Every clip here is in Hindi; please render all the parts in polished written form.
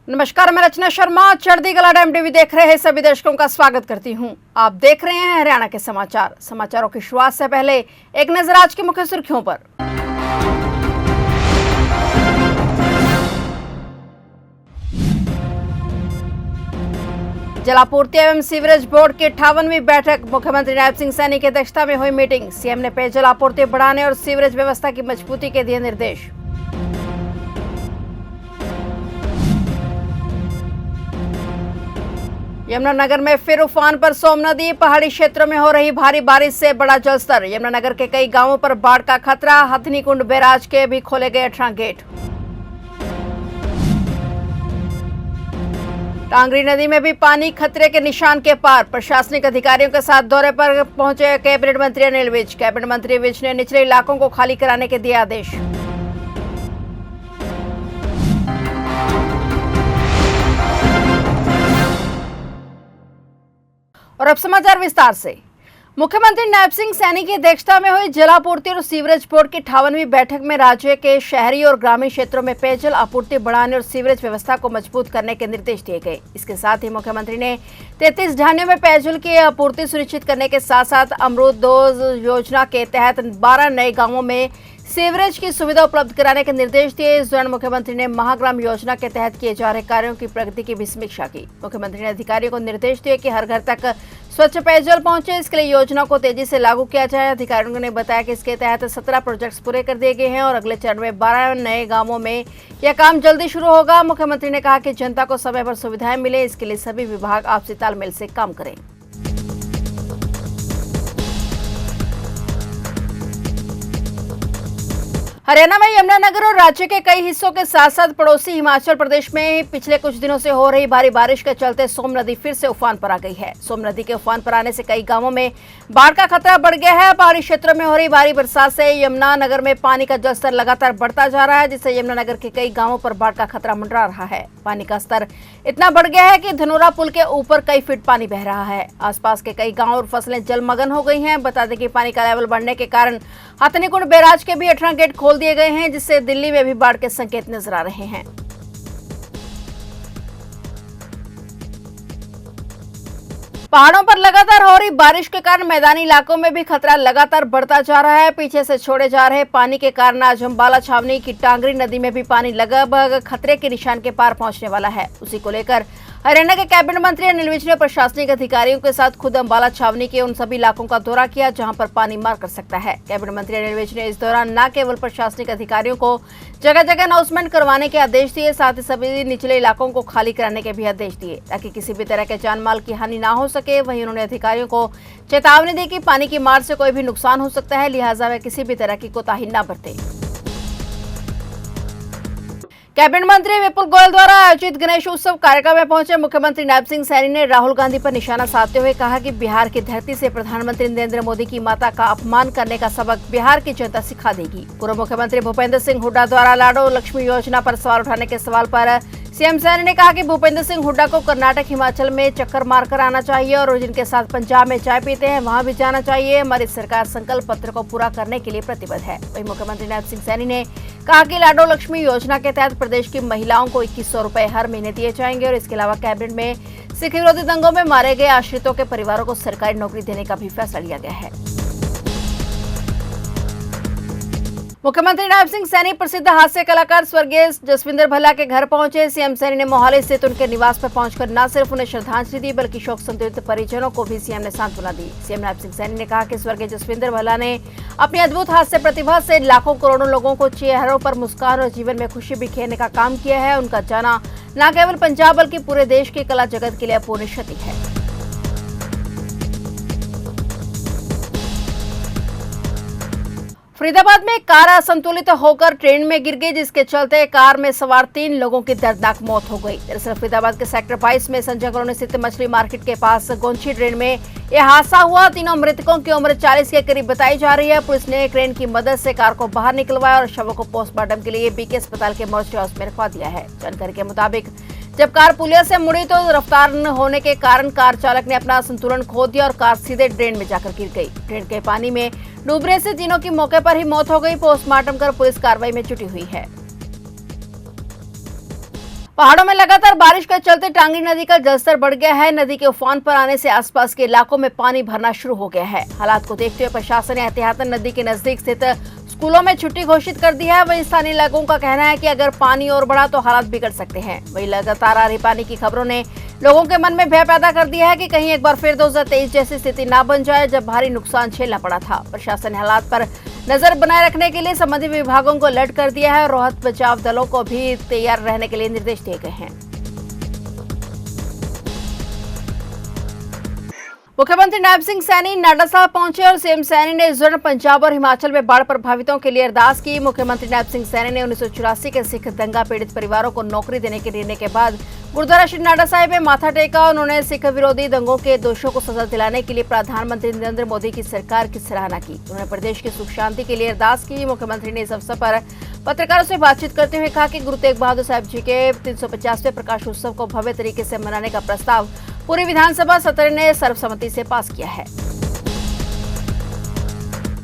नमस्कार, मैं रचना शर्मा चढ़ती कला टाइम टीवी देख रहे सभी दर्शकों का स्वागत करती हूं। आप देख रहे हैं हरियाणा के समाचार। समाचारों की शुरुआत से पहले एक नजर आज की मुख्य सुर्खियों पर। जलापूर्ति एवं सीवरेज बोर्ड की 58वीं बैठक। मुख्यमंत्री नायब सिंह सैनी की अध्यक्षता में हुई मीटिंग। सीएम ने पेयजल आपूर्ति बढ़ाने और सीवरेज व्यवस्था की मजबूती के दिए निर्देश। यमुनानगर में फिर उफान पर सोम नदी। पहाड़ी क्षेत्रों में हो रही भारी बारिश से बड़ा जलस्तर। यमुनानगर के कई गांवों पर बाढ़ का खतरा। हथनीकुंड बैराज के भी खोले गए 18 गेट। टांगरी नदी में भी पानी खतरे के निशान के पार। प्रशासनिक अधिकारियों के साथ दौरे पर पहुंचे कैबिनेट मंत्री अनिल विज। कैबिनेट मंत्री विज ने निचले इलाकों को खाली कराने के दिए आदेश। और अब समाचार विस्तार से। मुख्यमंत्री नायब सिंह सैनी की अध्यक्षता में हुई जलापूर्ति और सीवरेज बोर्ड की 58वीं बैठक में राज्य के शहरी और ग्रामीण क्षेत्रों में पेयजल आपूर्ति बढ़ाने और सीवरेज व्यवस्था को मजबूत करने के निर्देश दिए गए। इसके साथ ही मुख्यमंत्री ने 33 ढानियों में पेयजल की आपूर्ति सुनिश्चित करने के साथ साथ अमृत 2 योजना के तहत 12 नए गाँवों में सीवरेज की सुविधा उपलब्ध कराने के निर्देश दिए। इस दौरान मुख्यमंत्री ने महाग्राम योजना के तहत किए जा रहे कार्यों की प्रगति की भी समीक्षा की। मुख्यमंत्री ने अधिकारियों को निर्देश दिए कि हर घर तक स्वच्छ पेयजल पहुंचे, इसके लिए योजना को तेजी से लागू किया जाए। अधिकारियों ने बताया कि इसके तहत 17 प्रोजेक्ट्स पूरे कर दिए गए हैं और अगले चरण में 12 नए गांवों में यह काम जल्दी शुरू होगा। मुख्यमंत्री ने कहा कि जनता को समय पर सुविधाएं मिले, इसके लिए सभी विभाग आपसी तालमेल से काम करें। हरियाणा में यमुनानगर और राज्य के कई हिस्सों के साथ साथ पड़ोसी हिमाचल प्रदेश में पिछले कुछ दिनों से हो रही भारी बारिश के चलते सोम नदी फिर से उफान पर आ गई है। सोम नदी के उफान पर आने से कई गांवों में बाढ़ का खतरा बढ़ गया है। पहाड़ी क्षेत्रों में हो रही भारी बरसात से यमुनानगर में पानी का जलस्तर लगातार बढ़ता जा रहा है, जिससे यमुनानगर के कई गांवों पर बाढ़ का खतरा मंडरा रहा है। पानी का स्तर इतना बढ़ गया है कि धनोरा पुल के ऊपर कई फीट पानी बह रहा है। आसपास के कई गांव और फसलें जलमग्न हो गई हैं। बता दें कि पानी का लेवल बढ़ने के कारण हथनीकुंड बैराज के भी 18 गेट खोल दिए गए हैं, जिससे दिल्ली में भी बाढ़ के संकेत नजर आ रहे हैं। पहाड़ों पर लगातार हो रही बारिश के कारण मैदानी इलाकों में भी खतरा लगातार बढ़ता जा रहा है। पीछे से छोड़े जा रहे पानी के कारण आज अंबाला छावनी की टांगरी नदी में भी पानी लगभग खतरे के निशान के पार पहुंचने वाला है। उसी को लेकर हरियाणा के कैबिनेट मंत्री अनिल विज ने प्रशासनिक अधिकारियों के साथ खुद अंबाला छावनी के उन सभी इलाकों का दौरा किया जहां पर पानी मार कर सकता है। कैबिनेट मंत्री अनिल विज ने इस दौरान न केवल प्रशासनिक अधिकारियों को जगह जगह अनाउंसमेंट करवाने के आदेश दिए, साथ ही सभी निचले इलाकों को खाली कराने के भी आदेश दिए ताकि किसी भी तरह के जान माल की हानि न हो सके। वहीं उन्होंने अधिकारियों को चेतावनी दी कि पानी की मार से कोई भी नुकसान हो सकता है, लिहाजा वे किसी भी तरह की कोताही न बरतें। कैबिनेट मंत्री विपुल गोयल द्वारा आयोजित गणेश उत्सव कार्यक्रम में पहुंचे मुख्यमंत्री नायब सिंह सैनी ने राहुल गांधी पर निशाना साधते हुए कहा कि बिहार की धरती से प्रधानमंत्री नरेंद्र मोदी की माता का अपमान करने का सबक बिहार की जनता सिखा देगी। पूर्व मुख्यमंत्री भूपेंद्र सिंह हुड्डा द्वारा लाडो लक्ष्मी योजना पर सवाल उठाने के सवाल पर सीएम सैनी ने कहा कि भूपेंद्र सिंह हुड्डा को कर्नाटक हिमाचल में चक्कर मारकर आना चाहिए और जिनके साथ पंजाब में चाय पीते हैं वहां भी जाना चाहिए। हमारी सरकार संकल्प पत्र को पूरा करने के लिए प्रतिबद्ध है। वहीं मुख्यमंत्री नायब सिंह सैनी ने कहा कि लाडो लक्ष्मी योजना के तहत प्रदेश की महिलाओं को 2100 रुपए हर महीने दिए जाएंगे और इसके अलावा कैबिनेट में सिख विरोधी दंगों में मारे गए आश्रितों के परिवारों को सरकारी नौकरी देने का भी फैसला लिया गया है। मुख्यमंत्री नायब सिंह सैनी प्रसिद्ध हास्य कलाकार स्वर्गीय जसविंदर भल्ला के घर पहुंचे। सीएम सैनी ने मोहाली स्थित उनके निवास पर पहुंचकर न सिर्फ उन्हें श्रद्धांजलि दी बल्कि शोक संतप्त परिजनों को भी सीएम ने सांत्वना दी। सीएम नायब सिंह सैनी ने कहा कि स्वर्गीय जसविंदर भल्ला ने अपनी अद्भुत हास्य प्रतिभा से लाखों करोड़ों लोगों को चेहरों पर मुस्कान और जीवन में खुशी बिखेरने का काम किया है। उनका जाना न केवल पंजाब बल्कि पूरे देश के कला जगत के लिए अपूर्णीय क्षति है। फरीदाबाद में कार असंतुलित होकर ट्रेन में गिर गई, जिसके चलते कार में सवार 3 लोगों की दर्दनाक मौत हो गई। दरअसल फरीदाबाद के सेक्टर 22 में संजय कॉलोनी स्थित मछली मार्केट के पास गोंछी ट्रेन में यह हादसा हुआ। तीनों मृतकों की उम्र 40 के करीब बताई जा रही है। पुलिस ने क्रेन की मदद से कार को बाहर निकलवाया और शवों को पोस्टमार्टम के लिए बीके अस्पताल के मोर्चरी हाउस में रखवा दिया है। जानकारी के मुताबिक जब कार पुलिया से मुड़ी तो रफ्तार न होने के कारण कार चालक ने अपना संतुलन खो दिया और कार सीधे ड्रेन में जाकर गिर गई। ट्रेन के पानी में डूबने से तीनों की मौके पर ही मौत हो गई। पोस्टमार्टम कर पुलिस कार्रवाई में जुटी हुई है। पहाड़ों में लगातार बारिश के चलते टांगरी नदी का जलस्तर बढ़ गया है। नदी के उफान पर आने से आसपास के इलाकों में पानी भरना शुरू हो गया है। हालात को देखते हुए प्रशासन ने एहतियातन नदी के नजदीक स्थित स्कूलों में छुट्टी घोषित कर दी है। वहीं स्थानीय लोगों का कहना है कि अगर पानी और बढ़ा तो हालात बिगड़ सकते हैं। वहीं लगातार आ रही पानी की खबरों ने लोगों के मन में भय पैदा कर दिया है कि कहीं एक बार फिर 2023 जैसी स्थिति ना बन जाए, जब भारी नुकसान झेलना पड़ा था। प्रशासन ने हालात पर नजर बनाए रखने के लिए संबंधित विभागों को अलर्ट कर दिया है और राहत बचाव दलों को भी तैयार रहने के लिए निर्देश दिए गए हैं। मुख्यमंत्री नायब सिंह सैनी नाडा साहब पहुंचे और सीएम सैनी ने इस दौरान पंजाब और हिमाचल में बाढ़ प्रभावितों के लिए अरदास की। मुख्यमंत्री नायब सिंह सैनी ने 1984 के सिख दंगा पीड़ित परिवारों को नौकरी देने के निर्णय के बाद गुरुद्वारा श्री नाडा साहिब में माथा टेका। उन्होंने सिख विरोधी दंगों के दोषियों को सजा दिलाने के लिए प्रधानमंत्री नरेंद्र मोदी की सरकार की सराहना की। उन्होंने प्रदेश की सुख शांति के लिए अरदास की। मुख्यमंत्री ने इस अवसर पर पत्रकारों से बातचीत करते हुए कहा कि गुरु तेग बहादुर साहब जी के 350वें प्रकाश उत्सव को भव्य तरीके से मनाने का प्रस्ताव पूरी विधानसभा सत्र ने सर्वसम्मति से पास किया है।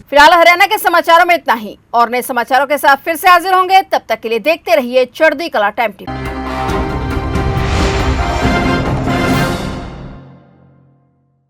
फिलहाल हरियाणा के समाचारों में इतना ही और नए समाचारों के साथ फिर से हाजिर होंगे। तब तक के लिए देखते रहिए चढ़ती कला टाइम टीवी।